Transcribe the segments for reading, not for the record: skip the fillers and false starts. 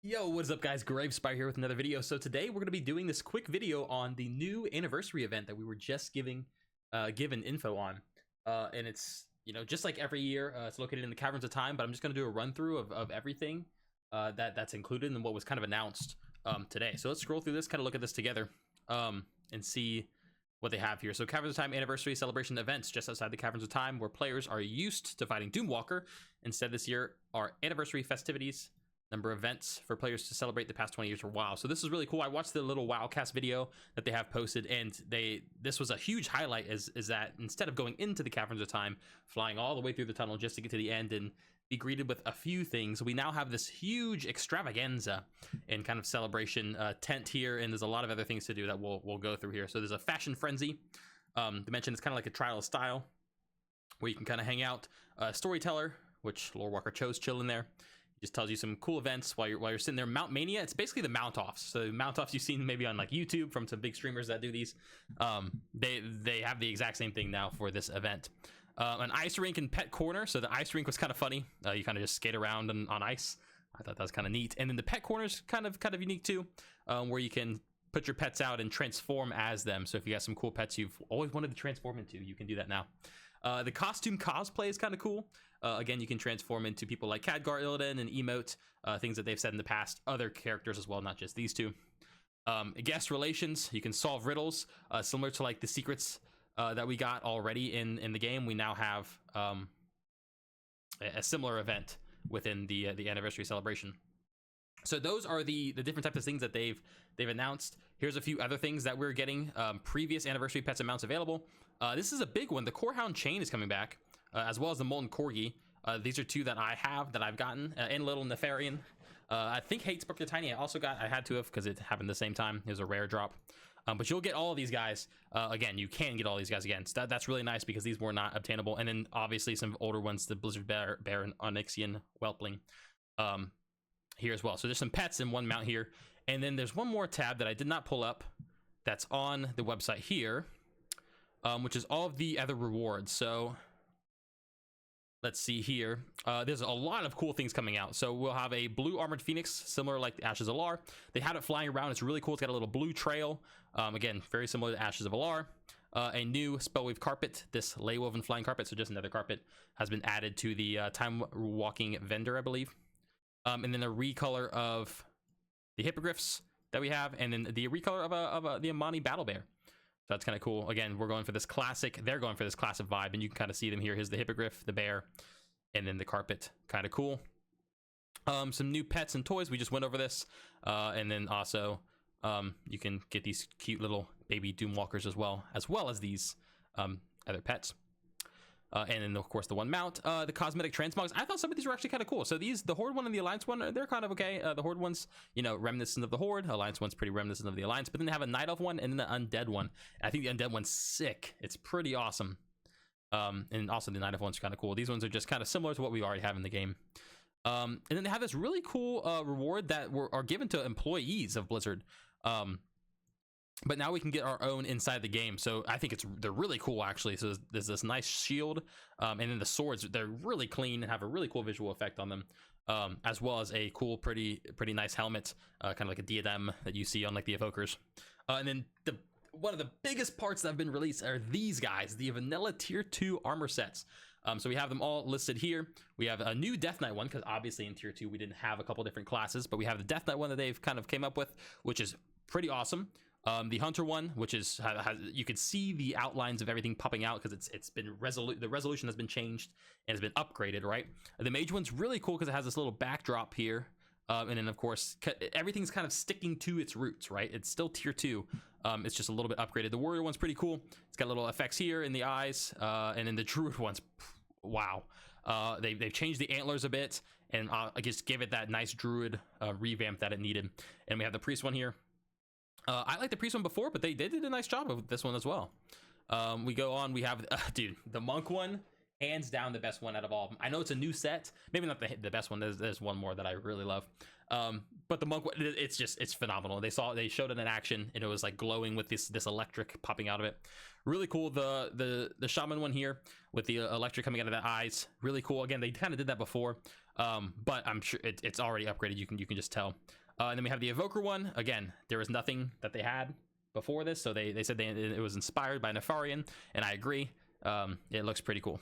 Yo, what's up guys, Gravespire here with another video. So today we're going to be doing this quick video on the new anniversary event that we were just given info on. And it's, just like every year, it's located in the Caverns of Time, but I'm just going to do a run through of everything that's included in what was kind of announced today. So let's scroll through this, kind of look at this together and see what they have here. So Caverns of Time anniversary celebration events just outside the Caverns of Time, where players are used to fighting Doomwalker. Instead, this year are anniversary festivities. Number of events for players to celebrate the past 20 years for WoW. So this is really cool. I watched the little WoWcast video that they have posted, and this was a huge highlight is that instead of going into the Caverns of Time, flying all the way through the tunnel just to get to the end and be greeted with a few things, we now have this huge extravaganza and kind of celebration tent here, and there's a lot of other things to do that we'll go through here. So there's a fashion frenzy. They mentioned it's kind of like a trial of style where you can kind of hang out. Storyteller, which Lore Walker chose, chill in there. Just tells you some cool events while you're sitting there. Mount Mania, it's basically the mount offs. So mount offs you've seen maybe on like YouTube from some big streamers that do these. They have the exact same thing now for this event. An ice rink and pet corner. So the ice rink was kind of funny. You kind of just skate around on ice. I thought that was kind of neat. And then the pet corner is kind of unique too, where you can put your pets out and transform as them. So if you got some cool pets you've always wanted to transform into, you can do that now. The costume cosplay is kind of cool. Again, you can transform into people like Khadgar Illidan and Emote, things that they've said in the past, other characters as well, not just these two. Guest relations, you can solve riddles, similar to like the secrets that we got already in the game. We now have a similar event within the anniversary celebration. So those are the different types of things that they've announced. Here's a few other things that we're getting. Previous anniversary pets and mounts available. This is a big one. The Corehound chain is coming back, as well as the Molten Corgi. These are two that I've gotten, and Little Nefarian. I think Hatesbrook the Tiny I had to have, because it happened the same time. It was a rare drop. But you'll get all of these guys. Again, you can get all these guys again. So that's really nice because these were not obtainable. And then obviously some older ones, the Blizzard Bear and Onyxian Whelpling here as well. So there's some pets in one mount here. And then there's one more tab that I did not pull up that's on the website here, which is all of the other rewards. So let's see here. There's a lot of cool things coming out. So we'll have a blue armored phoenix, similar like the Ashes of Alar. They had it flying around. It's really cool. It's got a little blue trail. Again, very similar to Ashes of Alar. A new spellweave carpet, this lay woven flying carpet, so just another carpet, has been added to the time walking vendor, I believe. And then a recolor of the hippogriffs that we have, and then the recolor of the Amani battle bear. So that's kind of cool. Again, we're going for this classic. They're going for this classic vibe, and you can kind of see them here. Here's the hippogriff, the bear, and then the carpet. Kind of cool. Some new pets and toys. We just went over this, and then also you can get these cute little baby Doomwalkers as well as these other pets. And then of course the one mount, the cosmetic transmogs. I thought some of these were actually kind of cool. So the Horde one and the Alliance one, they're kind of okay. The Horde one's, reminiscent of the Horde. Alliance one's pretty reminiscent of the Alliance. But then they have a Night Elf one and then the Undead one. I think the Undead one's sick. It's pretty awesome. And also the Night Elf one's kind of cool. These ones are just kind of similar to what we already have in the game. And then they have this really cool reward that are given to employees of Blizzard. But now we can get our own inside the game. So I think they're really cool, actually. So there's this nice shield, and then the swords, they're really clean and have a really cool visual effect on them, as well as a cool, pretty nice helmet, kind of like a diadem that you see on like the Evokers. And then one of the biggest parts that have been released are these guys, the vanilla tier 2 armor sets. So we have them all listed here. We have a new Death Knight one, because obviously in tier 2 we didn't have a couple different classes, but we have the Death Knight one that they've kind of came up with, which is pretty awesome. The Hunter one, which is you can see the outlines of everything popping out because it's been the resolution has been changed and has been upgraded, right? The Mage one's really cool because it has this little backdrop here, and then of course everything's kind of sticking to its roots, right? It's still tier 2. It's just a little bit upgraded. The Warrior one's pretty cool. It's got little effects here in the eyes, and then the Druid one's wow. They've changed the antlers a bit and just give it that nice Druid revamp that it needed. And we have the Priest one here. I liked the Priest one before, but they did a nice job of this one as well. We go on, we have, dude, the Monk one, hands down the best one out of all of them. I know it's a new set, maybe not the best one, there's one more that I really love. But the Monk one, it's phenomenal. They showed it in action, and it was like glowing with this electric popping out of it. Really cool. The Shaman one here with the electric coming out of the eyes, really cool. Again, they kind of did that before. but I'm sure it's already upgraded. You can just tell. And then we have the Evoker one. Again, there was nothing that they had before this, so they said it was inspired by Nefarian, and I agree. It looks pretty cool.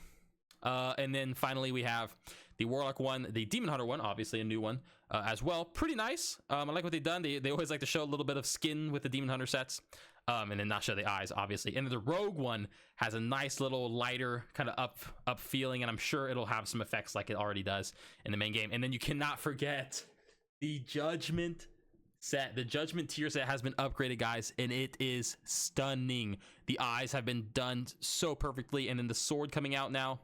And then finally we have the Warlock one, the Demon Hunter one, obviously a new one as well. Pretty nice. I like what they've done. They always like to show a little bit of skin with the Demon Hunter sets, and then not show the eyes, obviously. And the Rogue one has a nice little lighter kind of up feeling, and I'm sure it'll have some effects like it already does in the main game. And then you cannot forget the Judgment set. The Judgment tier set has been upgraded, guys, and it is stunning. The eyes have been done so perfectly, and then the sword coming out now,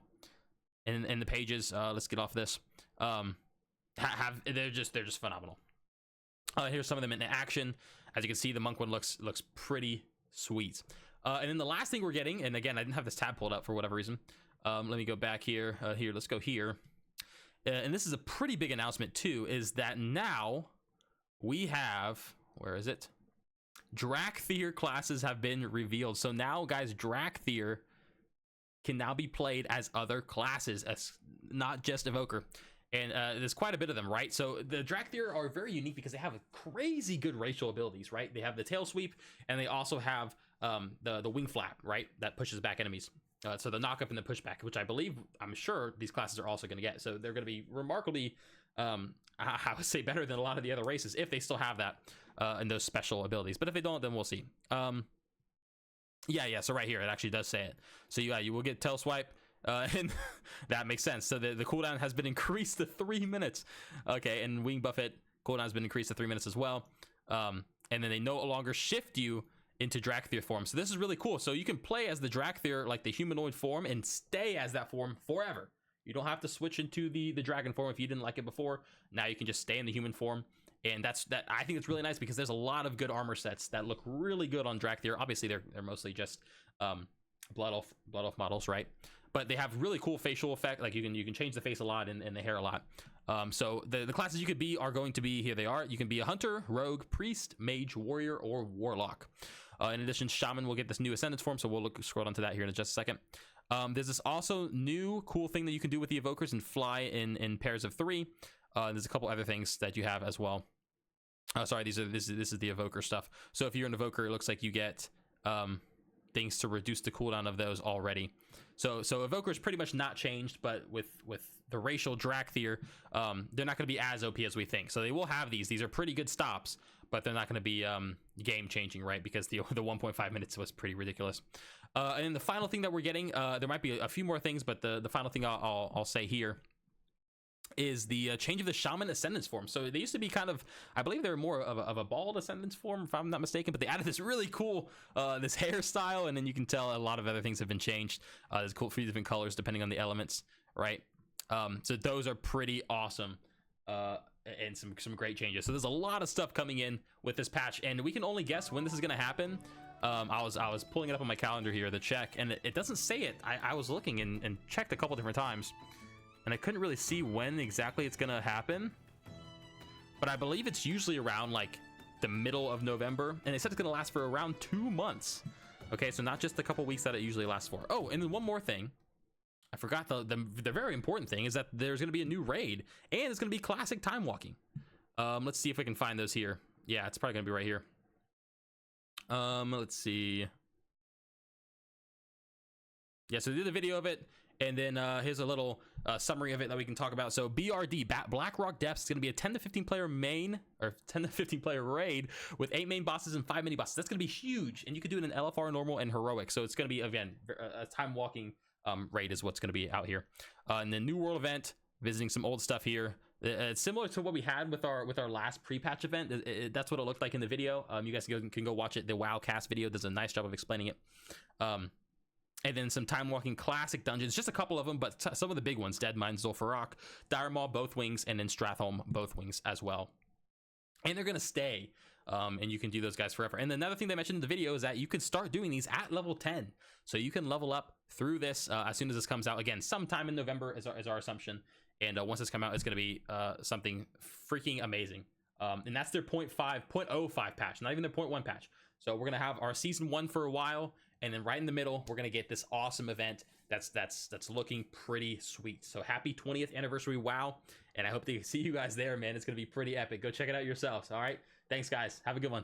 and the pages. Let's get off this. They're just phenomenal. Here's some of them in action. As you can see, the monk one looks pretty sweet. And then the last thing we're getting, and again, I didn't have this tab pulled up for whatever reason. Let me go back here. Let's go here. And this is a pretty big announcement too, is that now we have, where is it? Drakthir classes have been revealed. So now, guys, Drakthir can now be played as other classes, as not just Evoker. And there's quite a bit of them, right? So the Drakthir are very unique because they have crazy good racial abilities, right? They have the tail sweep, and they also have the wing flap, right? That pushes back enemies. So the knock up and the pushback, which I'm sure these classes are also going to get. So they're going to be remarkably, I would say, better than a lot of the other races if they still have that and those special abilities. But if they don't, then we'll see. Yeah. So right here, it actually does say it. So you will get tail swipe. And that makes sense. So the cooldown has been increased to 3 minutes. Okay, and Wing Buffet cooldown has been increased to 3 minutes as well. And then they no longer shift you into Drakthir form. So this is really cool. So you can play as the Drakthir, like the humanoid form, and stay as that form forever. You don't have to switch into the dragon form if you didn't like it before. Now you can just stay in the human form. And I think it's really nice because there's a lot of good armor sets that look really good on Drakthir. Obviously, they're mostly just blood elf models, right? But they have really cool facial effect. Like you can change the face a lot and the hair a lot. So the classes you could be are going to be, here they are. You can be a hunter, rogue, priest, mage, warrior, or warlock. In addition, shaman will get this new ascendance form. So we'll scroll down to that here in just a second. There's this also new cool thing that you can do with the evokers and fly in pairs of 3. There's a couple other things that you have as well. Sorry, this is the evoker stuff. So if you're an evoker, it looks like you get things to reduce the cooldown of those already. So evoker is pretty much not changed, but with the racial Drakthir, they're not going to be as OP as we think. So they will have these. These are pretty good stops, but they're not going to be game changing, right? Because the 1.5 minutes was pretty ridiculous. And then the final thing that we're getting, there might be a few more things, but the final thing I'll say here is the change of the shaman ascendance form. So they used to be kind of, I believe they were more of a bald ascendance form, if I'm not mistaken, but they added this really cool this hairstyle, and then you can tell a lot of other things have been changed. There's cool 3 different colors depending on the elements, right? So those are pretty awesome, and some great changes. So there's a lot of stuff coming in with this patch, and we can only guess when this is going to happen. I was pulling it up on my calendar here to check, and it doesn't say it. I was looking and checked a couple different times, and I couldn't really see when exactly it's gonna happen, but I believe it's usually around like the middle of November, and they said it's gonna last for around 2 months. Okay, so not just the couple weeks that it usually lasts for. Oh, and then one more thing, I forgot the very important thing is that there's gonna be a new raid, and it's gonna be classic time walking. Let's see if we can find those here. Yeah, it's probably gonna be right here. Let's see. Yeah, so they did a video of it, and then here's a little summary of it that we can talk about. So BRD, Blackrock Depths, is going to be a 10 to 15 player main, or 10 to 15 player raid with 8 main bosses and 5 mini bosses. That's going to be huge, and you could do it in LFR, normal, and heroic. So it's going to be, again, a time walking raid is what's going to be out here. And the new world event, visiting some old stuff here. It's similar to what we had with our last pre-patch event. That's what it looked like in the video. You guys can go watch it. The WoW cast video does a nice job of explaining it. And then some time walking classic dungeons, just a couple of them, but some of the big ones: Deadmine, Zul'Farrak, Dire Maw, both wings, and then Stratholme, both wings as well. And they're gonna stay, and you can do those guys forever. And another thing they mentioned in the video is that you can start doing these at level 10, so you can level up through this as soon as this comes out. Again, sometime in November is our assumption, and once this comes out, it's gonna be something freaking amazing. And that's their 0.05 patch, not even their 0.1 patch. So we're gonna have our season 1 for a while, and then right in the middle, we're gonna get this awesome event that's looking pretty sweet. So happy 20th anniversary WoW, and I hope to see you guys there, man. It's gonna be pretty epic. Go check it out yourselves. All right, thanks guys, have a good one.